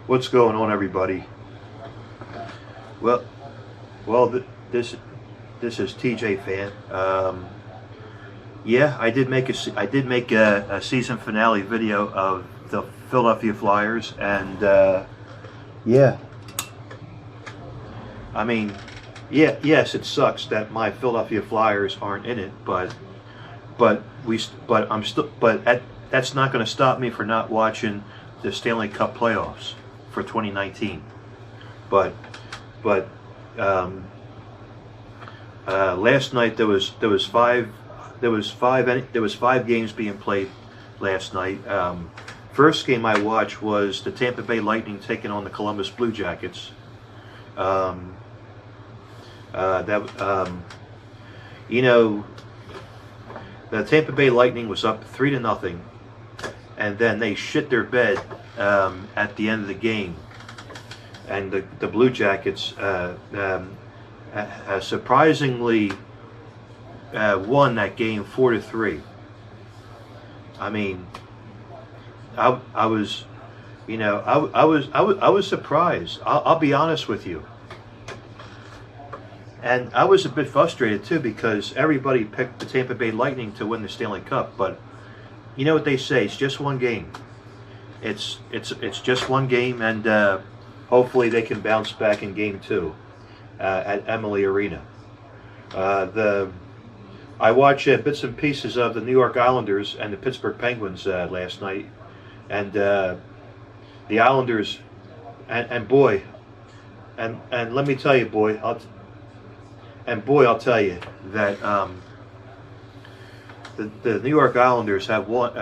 What's going on, everybody? Well, well, this is TJ fan. Yeah, I did make a season finale video of the Philadelphia Flyers, and yeah, I mean, yeah, yes, it sucks that my Philadelphia Flyers aren't in it, but that's not going to stop me from not watching the Stanley Cup playoffs for 2019. But last night there was five games being played last night. First game I watched was the Tampa Bay Lightning taking on the Columbus Blue Jackets. The Tampa Bay Lightning was up 3-0, and then they shit their bed at the end of the game, and the Blue Jackets surprisingly won that game 4-3. I mean, I was surprised. I'll be honest with you. And I was a bit frustrated too, because everybody picked the Tampa Bay Lightning to win the Stanley Cup. But you know what they say? It's just one game. It's just one game, and hopefully they can bounce back in Game 2 at Emily Arena. I watched bits and pieces of the New York Islanders and the Pittsburgh Penguins last night, and the Islanders, and boy, and let me tell you, boy, I'll tell you that the New York Islanders have won,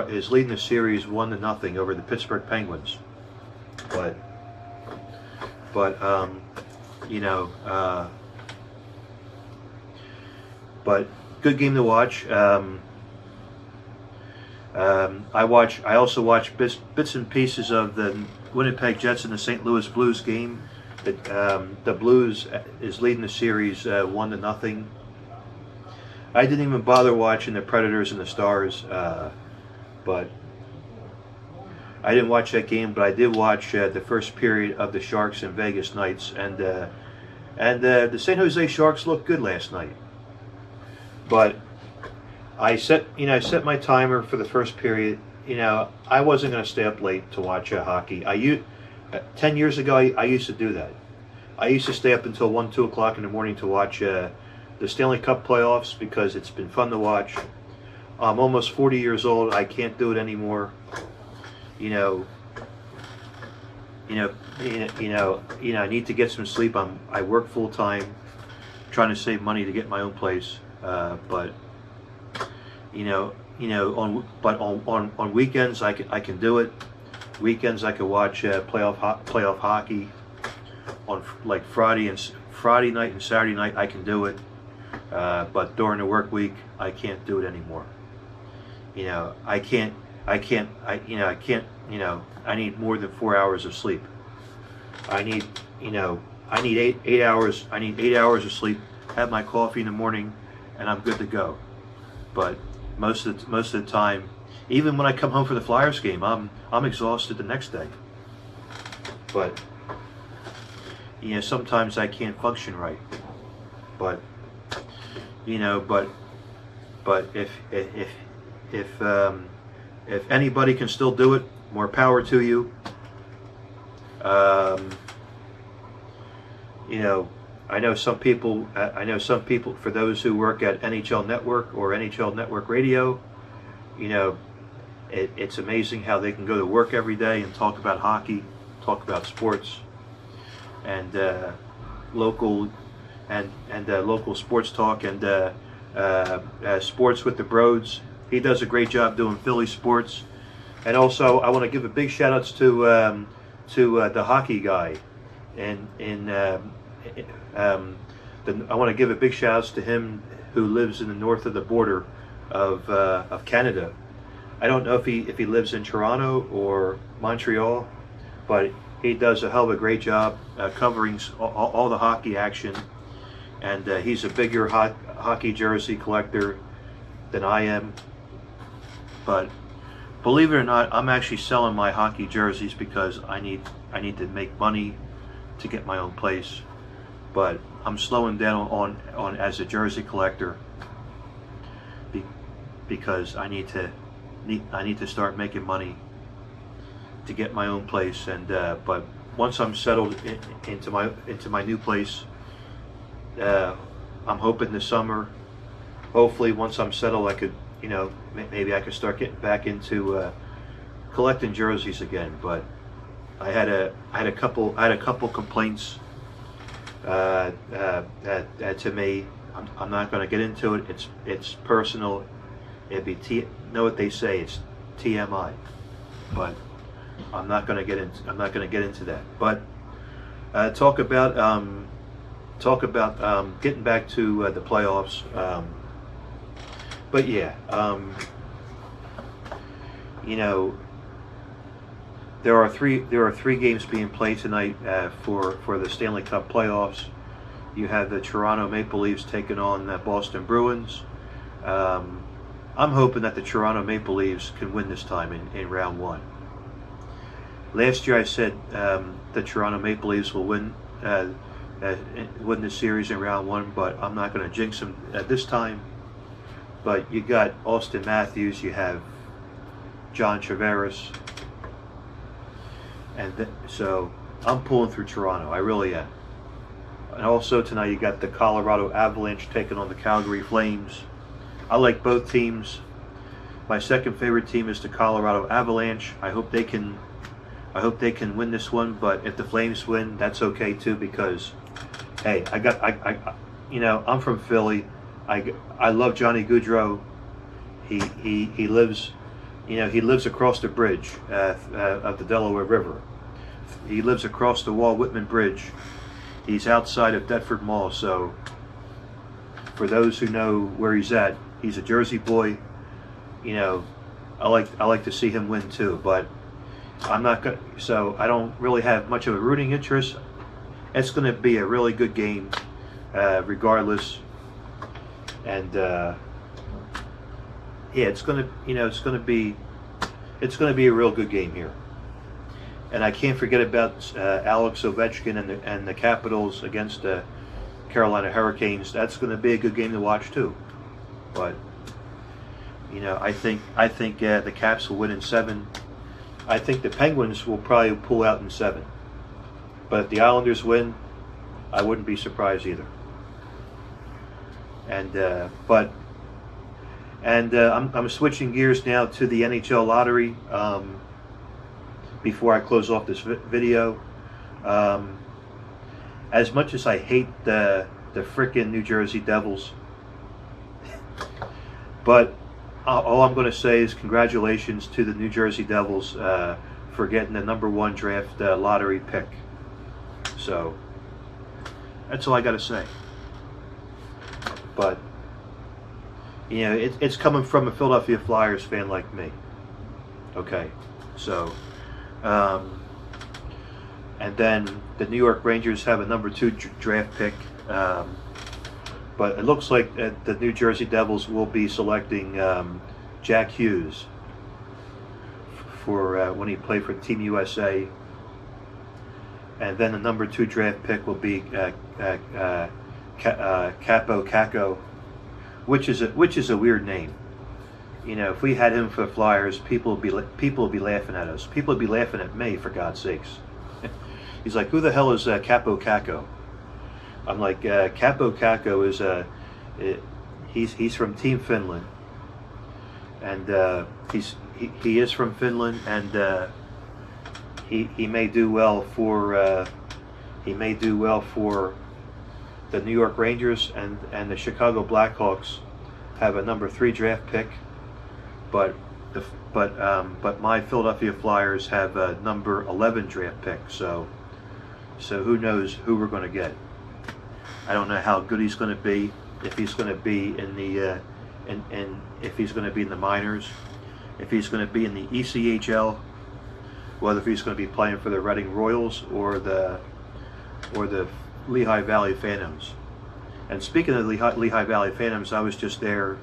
is leading the series 1-0 over the Pittsburgh Penguins. But good game to watch. I also watched bits and pieces of the Winnipeg Jets and the St. Louis Blues game. The Blues is leading the series 1-0. I didn't even bother watching the Predators and the Stars, but I didn't watch that game. But I did watch the first period of the Sharks and Vegas Knights, and the San Jose Sharks looked good last night. But I set my timer for the first period. I wasn't going to stay up late to watch hockey. 10 years ago, I used to do that. I used to stay up until 1, 2 o'clock in the morning to watch the Stanley Cup playoffs, because it's been fun to watch. I'm almost 40 years old. I can't do it anymore. I need to get some sleep. I work full time, trying to save money to get my own place. But on weekends I can do it. Weekends I can watch playoff hockey. On like Friday night and Saturday night I can do it. But during the work week I can't do it anymore. I need more than 4 hours of sleep. I need 8 hours. I need 8 hours of sleep. Have my coffee in the morning, and I'm good to go. But most of the time, even when I come home for the Flyers game, I'm exhausted the next day. But sometimes I can't function right. But if anybody can still do it, more power to you. I know some people. For those who work at NHL Network or NHL Network Radio, it's amazing how they can go to work every day and talk about hockey, talk about sports, and local sports talk, and sports with the Broads. He does a great job doing Philly sports. And also, I want to give a big shout outs to the hockey guy, I want to give a big shout outs to him, who lives in the north of the border of Canada. I don't know if he lives in Toronto or Montreal, but he does a hell of a great job covering all the hockey action. And he's a bigger hockey jersey collector than I am. But believe it or not, I'm actually selling my hockey jerseys because I need to make money to get my own place. But I'm slowing down on as a jersey collector because I need to start making money to get my own place. And but once I'm settled into my new place, I'm hoping this summer, hopefully once I'm settled, I could, you know, maybe I could start getting back into collecting jerseys again. But I had a couple complaints to me. I'm not going to get into it. It's personal. It'd be know what they say. It's TMI. But I'm not going to get into that. But talk about getting back to the playoffs. But yeah, you know, there are three games being played tonight for the Stanley Cup playoffs. You have the Toronto Maple Leafs taking on the Boston Bruins. I'm hoping that the Toronto Maple Leafs can win this time in round one. Last year I said the Toronto Maple Leafs will win the series in round one, but I'm not going to jinx them this time. But you got Austin Matthews, you have John Tavares, and so I'm pulling through Toronto. I really am. And also tonight you got the Colorado Avalanche taking on the Calgary Flames. I like both teams. My second favorite team is the Colorado Avalanche. I hope they can win this one. But if the Flames win, that's okay too, because hey, you know, I'm from Philly. I love Johnny Gaudreau. He lives, you know, he lives across the bridge of the Delaware River. He lives across the Walt Whitman Bridge. He's outside of Deptford Mall. So for those who know where he's at, he's a Jersey boy. You know, I like to see him win too. But I'm not going. So I don't really have much of a rooting interest. It's going to be a really good game, regardless. And yeah, it's going to be a real good game here. And I can't forget about Alex Ovechkin and the Capitals against the Carolina Hurricanes. That's going to be a good game to watch too. But you know, I think the Caps will win in 7. I think the Penguins will probably pull out in 7. But if the Islanders win, I wouldn't be surprised either. And I'm switching gears now to the NHL lottery. Before I close off this video, as much as I hate the frickin' New Jersey Devils, but all I'm going to say is congratulations to the New Jersey Devils for getting the #1 draft lottery pick. So that's all I got to say. But you know, it's coming from a Philadelphia Flyers fan like me. Okay, so and then the New York Rangers have a #2 draft pick, but it looks like the New Jersey Devils will be selecting Jack Hughes for when he played for Team USA, and then the #2 draft pick will be Capo Caco, which is a weird name. You know, if we had him for the Flyers, people would be laughing at us. People would be laughing at me, for God's sakes. He's like, who the hell is Capo Caco? I'm like, Capo Caco is he's from Team Finland, and he is from Finland, and he may do well for the New York Rangers, and the Chicago Blackhawks have a #3 draft pick, but my Philadelphia Flyers have a #11 draft pick. So who knows who we're going to get? I don't know how good he's going to be. If he's going to be in the if he's going to be in the minors, if he's going to be in the ECHL, whether he's going to be playing for the Reading Royals or the Lehigh Valley Phantoms. And speaking of Lehigh Valley Phantoms, I was just there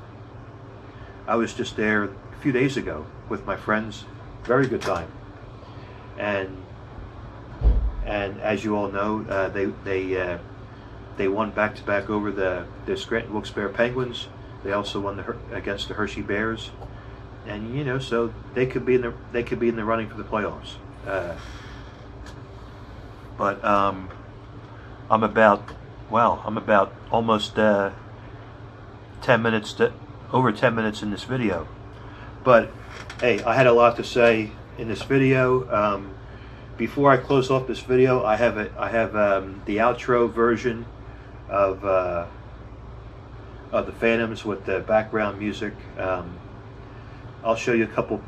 a few days ago with my friends. Very good time. And as you all know, they won back-to-back over the Scranton Wilkes-Barre Penguins. They also won against the Hershey Bears, and you know, so they could be in the running for the playoffs. But I'm about almost 10 minutes over 10 minutes in this video. But hey, I had a lot to say in this video. Before I close off this video, I have the outro version of the Phantoms with the background music. I'll show you a couple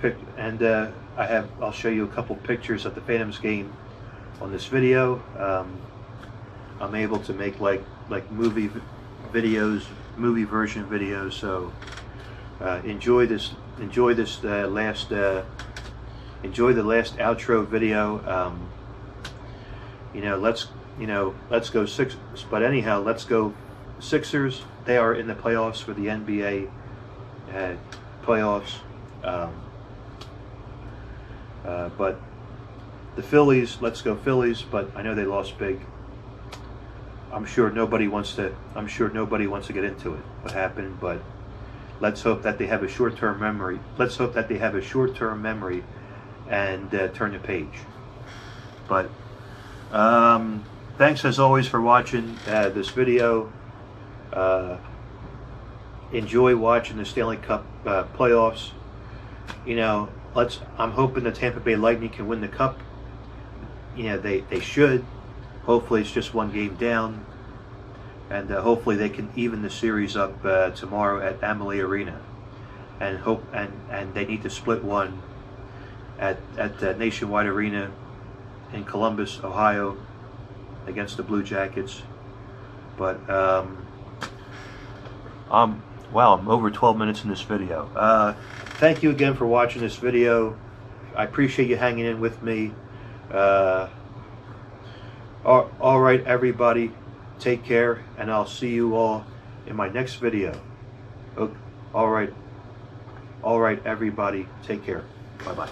I'll show you a couple pictures of the Phantoms game on this video. I'm able to make like movie version videos. So enjoy the last outro video. Let's go Sixers. But anyhow, let's go Sixers. They are in the playoffs for the NBA playoffs. But the Phillies, let's go Phillies. But I know they lost big. I'm sure nobody wants to get into it, what happened. But let's hope that they have a short-term memory. And turn the page. But thanks as always for watching this video. Enjoy watching the Stanley Cup playoffs. You know, I'm hoping the Tampa Bay Lightning can win the cup. You know, they should. Hopefully it's just one game down, and hopefully they can even the series up tomorrow at Amalie Arena, and they need to split one at Nationwide Arena in Columbus, Ohio, against the Blue Jackets. But I'm over 12 minutes in this video. Thank you again for watching this video. I appreciate you hanging in with me. All right, everybody, take care, and I'll see you all in my next video. All right, everybody, take care. Bye-bye.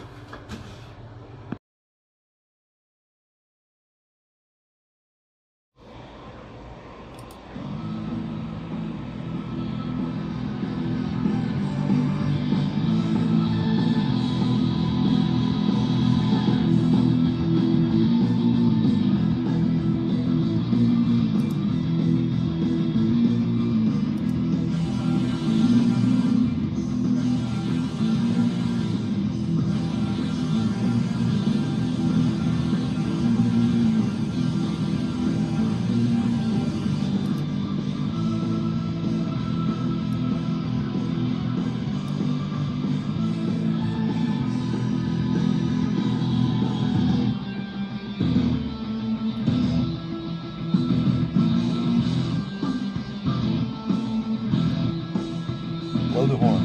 Blow the horn.